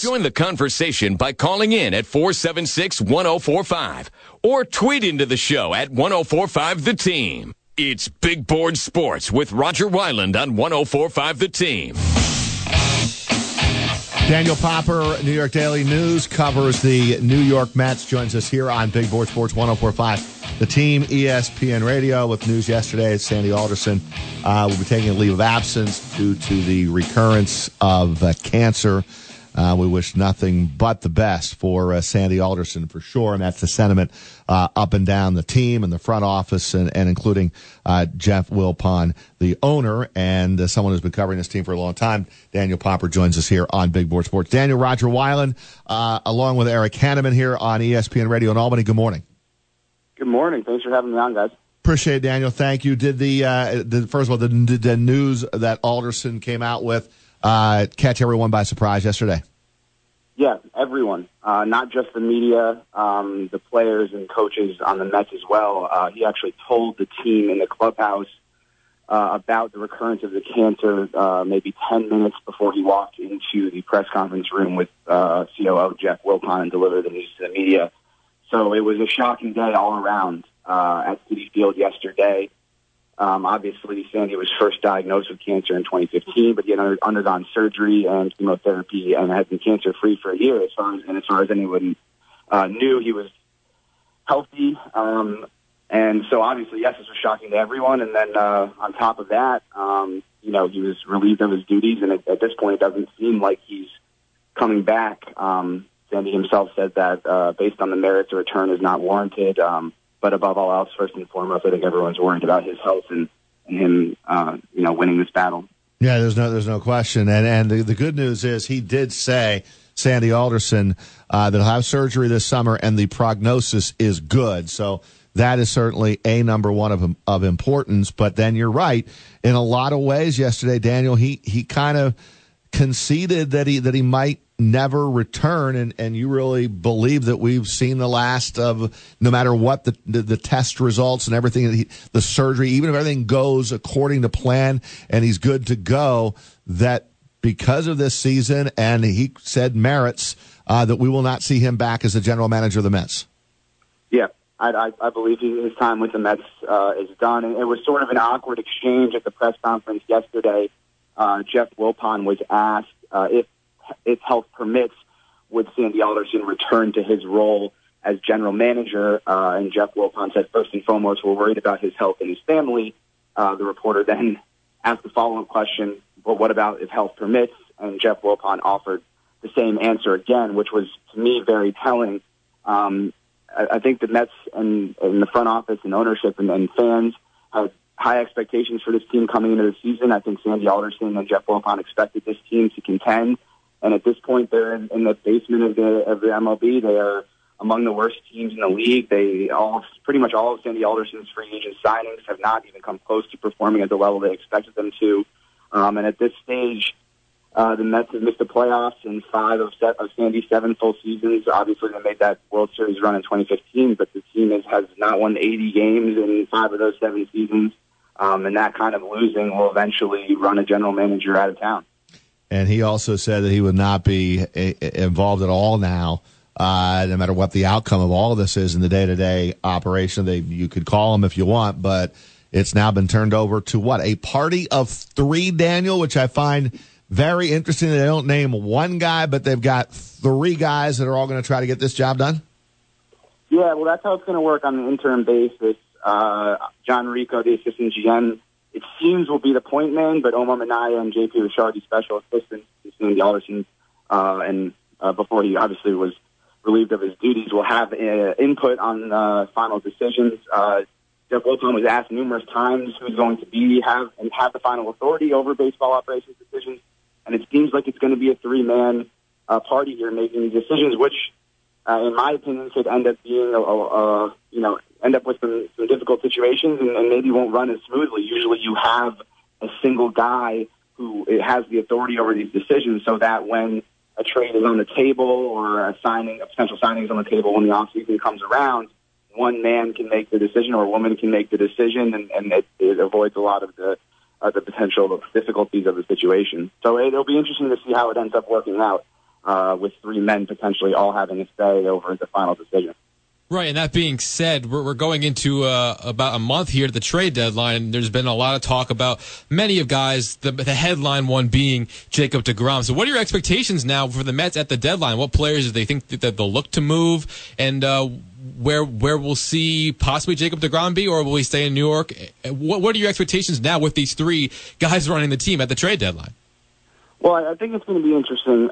Join the conversation by calling in at 476-1045 or tweet into the show at 1045 The Team. It's Big Board Sports with Roger Weiland on 1045 The Team. Daniel Popper, New York Daily News, covers the New York Mets, joins us here on Big Board Sports 1045 The Team, ESPN Radio. With news yesterday, Sandy Alderson will be taking a leave of absence due to the recurrence of cancer. We wish nothing but the best for Sandy Alderson for sure, and that's the sentiment up and down the team and the front office, and including Jeff Wilpon, the owner, and someone who's been covering this team for a long time. Daniel Popper joins us here on Big Board Sports. Daniel, Roger Weiland, along with Eric Hanneman here on ESPN Radio in Albany. Good morning. Good morning. Thanks for having me on, guys. Appreciate it, Daniel. Thank you. Did first of all, did the news that Alderson came out with catch everyone by surprise yesterday? Yeah, everyone, not just the media, the players and coaches on the Mets as well. He actually told the team in the clubhouse about the recurrence of the cancer maybe 10 minutes before he walked into the press conference room with COO Jeff Wilpon and delivered the news to the media. So it was a shocking day all around at Citi Field yesterday. Obviously, Sandy was first diagnosed with cancer in 2015, but he had undergone surgery and chemotherapy and had been cancer-free for a year. As far as anyone knew, he was healthy. And so, obviously, yes, this was shocking to everyone. And then on top of that, he was relieved of his duties. And at this point, it doesn't seem like he's coming back. Sandy himself said that based on the merits, a return is not warranted. But above all else, first and foremost, I think everyone's worried about his health and him, winning this battle. Yeah, there's no question. And the good news is he did say, Sandy Alderson, that he'll have surgery this summer and the prognosis is good. So that is certainly a number one of importance. But then you're right. In a lot of ways yesterday, Daniel, he kind of conceded that he might never return, and you really believe that we've seen the last of, no matter what the test results and everything, the surgery, even if everything goes according to plan and he's good to go, that because of this season, and he said merits, that we will not see him back as the general manager of the Mets. Yeah, I believe his time with the Mets is done, and it was sort of an awkward exchange at the press conference yesterday. Jeff Wilpon was asked if health permits, would Sandy Alderson return to his role as general manager? And Jeff Wilpon said, first and foremost, we're worried about his health and his family. The reporter then asked the follow-up question, but what about if health permits? And Jeff Wilpon offered the same answer again, which was, to me, very telling. I think the Mets and the front office and ownership and fans have high expectations for this team coming into the season. I think Sandy Alderson and Jeff Wilpon expected this team to contend. And at this point, they're in the basement of the MLB. They are among the worst teams in the league. Pretty much all of Sandy Alderson's free agent signings have not even come close to performing at the level they expected them to. And at this stage, the Mets have missed the playoffs in 5 of Sandy's 7 full seasons. Obviously, they made that World Series run in 2015, but the team has not won 80 games in 5 of those 7 seasons. And that kind of losing will eventually run a general manager out of town. And he also said that he would not be involved at all now, no matter what the outcome of all of this is in the day-to-day operation. You could call him if you want, but it's now been turned over to what? A party of 3, Daniel, which I find very interesting. They don't name one guy, but they've got 3 guys that are all going to try to get this job done. Yeah, well, that's how it's going to work on an interim basis. John Rico, the assistant GM, it seems will be the point man, but Omar Minaya and JP Ricciardi, special assistants to Sandy Alderson, and before he obviously was relieved of his duties, will have input on final decisions. Jeff Wilpon was asked numerous times who's going to have the final authority over baseball operations decisions, and it seems like it's going to be a 3-man party here making these decisions, which, in my opinion, could end up being end up with some difficult situations and maybe won't run as smoothly. Usually you have a single guy who has the authority over these decisions, so that when a trade is on the table or a potential signing is on the table when the offseason comes around, one man can make the decision or a woman can make the decision, and it avoids a lot of the potential difficulties of the situation. So it'll be interesting to see how it ends up working out. with three men potentially all having a say over the final decision. Right, and that being said, we're going into about a month here to the trade deadline, and there's been a lot of talk about many of guys, the headline one being Jacob deGrom. So what are your expectations now for the Mets at the deadline? What players do they think that they'll look to move, and where we'll see possibly Jacob deGrom be, or will he stay in New York? What are your expectations now with these three guys running the team at the trade deadline? Well, I think it's going to be interesting.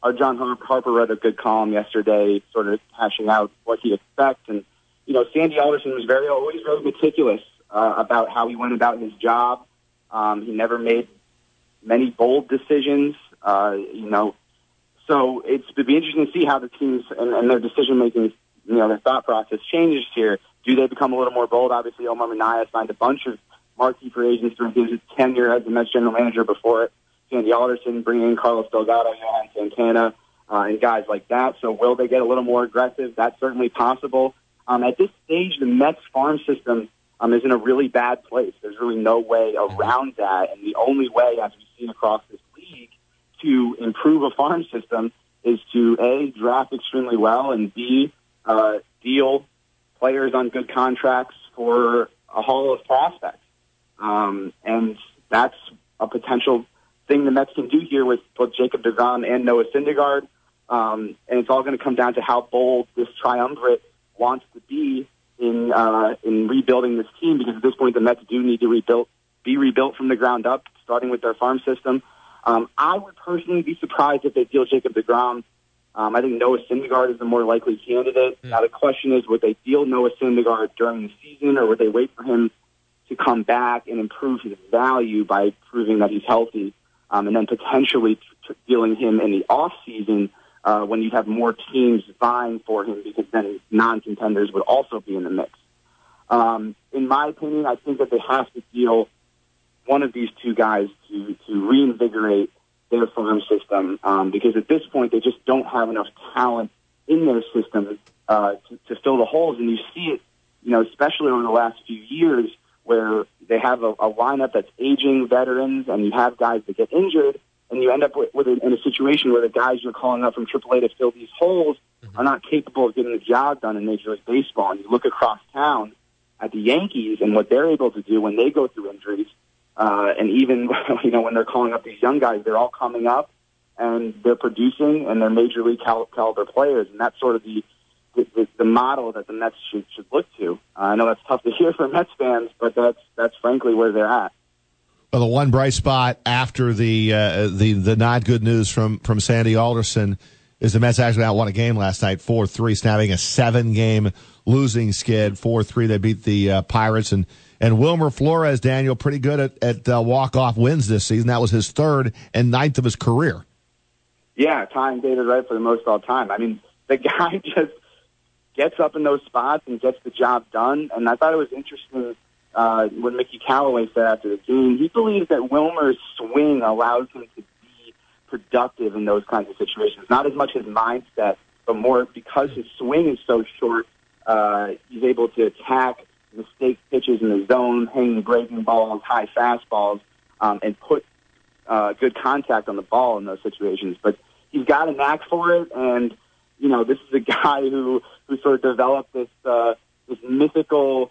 Our John Harper read a good column yesterday, sort of hashing out what he expects. And, Sandy Alderson was always very meticulous about how he went about his job. He never made many bold decisions, So it's to be interesting to see how the teams and their decision-making, their thought process changes here. Do they become a little more bold? Obviously, Omar Minaya signed a bunch of marquee free agents during his tenure as the Mets general manager before it. Sandy Alderson, bringing in Carlos Delgado, Johan Santana, and guys like that. So will they get a little more aggressive? That's certainly possible. At this stage, the Mets farm system is in a really bad place. There's really no way around that. And the only way, as we've seen across this league, to improve a farm system is to, A, draft extremely well, and B, deal players on good contracts for a haul of prospects. And that's a potential thing the Mets can do here with both Jacob deGrom and Noah Syndergaard. And it's all going to come down to how bold this triumvirate wants to be in rebuilding this team, because at this point the Mets do need to be rebuilt from the ground up, starting with their farm system. I would personally be surprised if they deal Jacob deGrom. I think Noah Syndergaard is the more likely candidate. Now the question is, would they deal Noah Syndergaard during the season, or would they wait for him to come back and improve his value by proving that he's healthy? And then potentially dealing him in the off season when you have more teams vying for him, because then non-contenders would also be in the mix. In my opinion, I think that they have to deal one of these two guys to reinvigorate their farm system, because at this point they just don't have enough talent in their system to fill the holes. And you see it, especially over the last few years, where they have a lineup that's aging veterans, and you have guys that get injured, and you end up in a situation where the guys you're calling up from AAA to fill these holes are not capable of getting the job done in Major League Baseball. And you look across town at the Yankees and what they're able to do when they go through injuries, and even when they're calling up these young guys, they're all coming up and they're producing, and they're Major League caliber players, and that's sort of the model that the Mets should look to. I know that's tough to hear for Mets fans, but that's frankly where they're at. Well, the one bright spot after the not good news from Sandy Alderson is the Mets actually won a game last night, 4-3, snapping a 7-game losing skid. 4-3, they beat the Pirates, and Wilmer Flores, Daniel, pretty good at walk-off wins this season. That was his 3rd and 9th of his career. Yeah, tying David Wright for the most all time. I mean, the guy just gets up in those spots and gets the job done. And I thought it was interesting when Mickey Callaway said after the game, he believes that Wilmer's swing allows him to be productive in those kinds of situations. Not as much his mindset, but more because his swing is so short, he's able to attack mistake pitches in the zone, hanging breaking balls, high fastballs, and put good contact on the ball in those situations. But he's got a knack for it, and this is a guy who sort of developed this mythical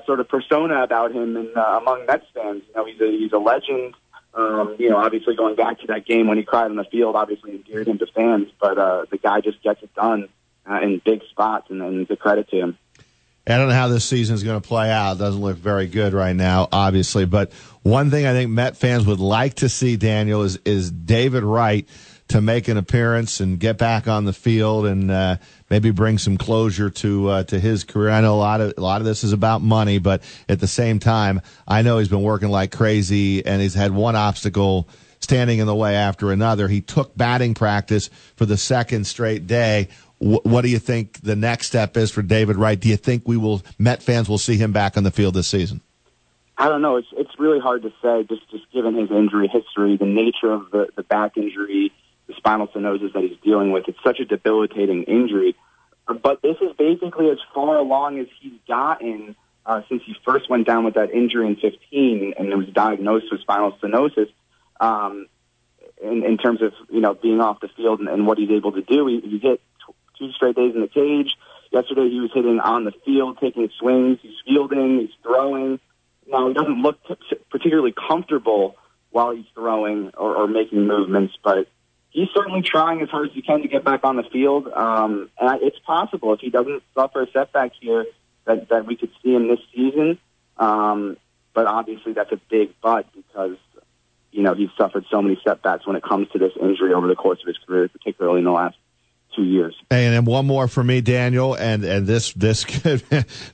sort of persona about him among Mets fans. He's a legend. Obviously going back to that game when he cried on the field, obviously endeared him to fans. But the guy just gets it done in big spots, and it's a credit to him. I don't know how this season is going to play out. It doesn't look very good right now, obviously. But one thing I think Met fans would like to see, Daniel, is David Wright to make an appearance and get back on the field and maybe bring some closure to his career. I know a lot of this is about money, but at the same time, I know he's been working like crazy, and he's had one obstacle standing in the way after another. He took batting practice for the 2nd straight day. What do you think the next step is for David Wright? Do you think Met fans will see him back on the field this season? I don't know. It's really hard to say, just given his injury history, the nature of the back injury, the spinal stenosis that he's dealing with. It's such a debilitating injury. But this is basically as far along as he's gotten since he first went down with that injury in 2015 and was diagnosed with spinal stenosis. in terms of, being off the field and what he's able to do. He hit 2 straight days in the cage. Yesterday he was hitting on the field, taking swings. He's fielding, he's throwing. Now, he doesn't look particularly comfortable while he's throwing or making movements, but he's certainly trying as hard as he can to get back on the field. And it's possible, if he doesn't suffer a setback here, that we could see him this season. But obviously that's a big but, because he's suffered so many setbacks when it comes to this injury over the course of his career, particularly in the last 2 years. And then one more for me, Daniel, and this could,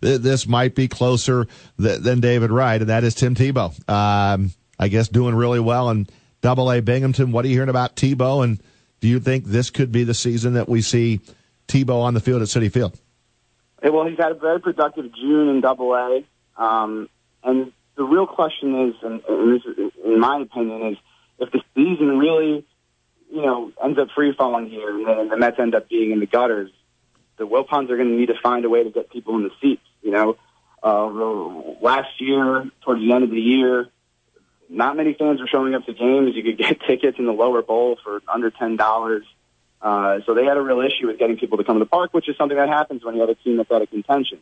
this might be closer than David Wright, and that is Tim Tebow. I guess doing really well in Double-A Binghamton. What are you hearing about Tebow, and do you think this could be the season that we see Tebow on the field at Citi Field? Well, he's had a very productive June in Double-A, and the real question is, and this is, in my opinion, is if the season really ends up free-falling here, and the Mets end up being in the gutters, the Wilpons are going to need to find a way to get people in the seats. Last year, towards the end of the year, not many fans were showing up to games. You could get tickets in the lower bowl for under $10. So they had a real issue with getting people to come to the park, which is something that happens when you have a team that's out of contention.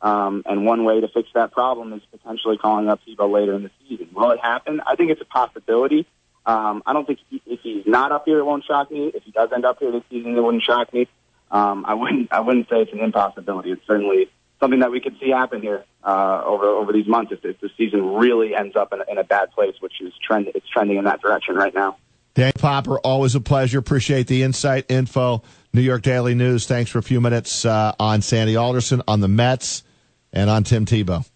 And one way to fix that problem is potentially calling up Tebow later in the season. Will it happen? I think it's a possibility. I don't think if he's not up here, it won't shock me. If he does end up here this season, it wouldn't shock me. I wouldn't say it's an impossibility. It's certainly something that we could see happen here over these months if the season really ends up in a bad place, which is it's trending in that direction right now. Dan Popper, always a pleasure. Appreciate the insight, info. New York Daily News. Thanks for a few minutes on Sandy Alderson, on the Mets, and on Tim Tebow.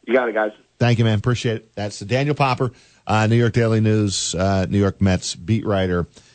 You got it, guys. Thank you, man. Appreciate it. That's Daniel Popper, New York Daily News, New York Mets beat writer.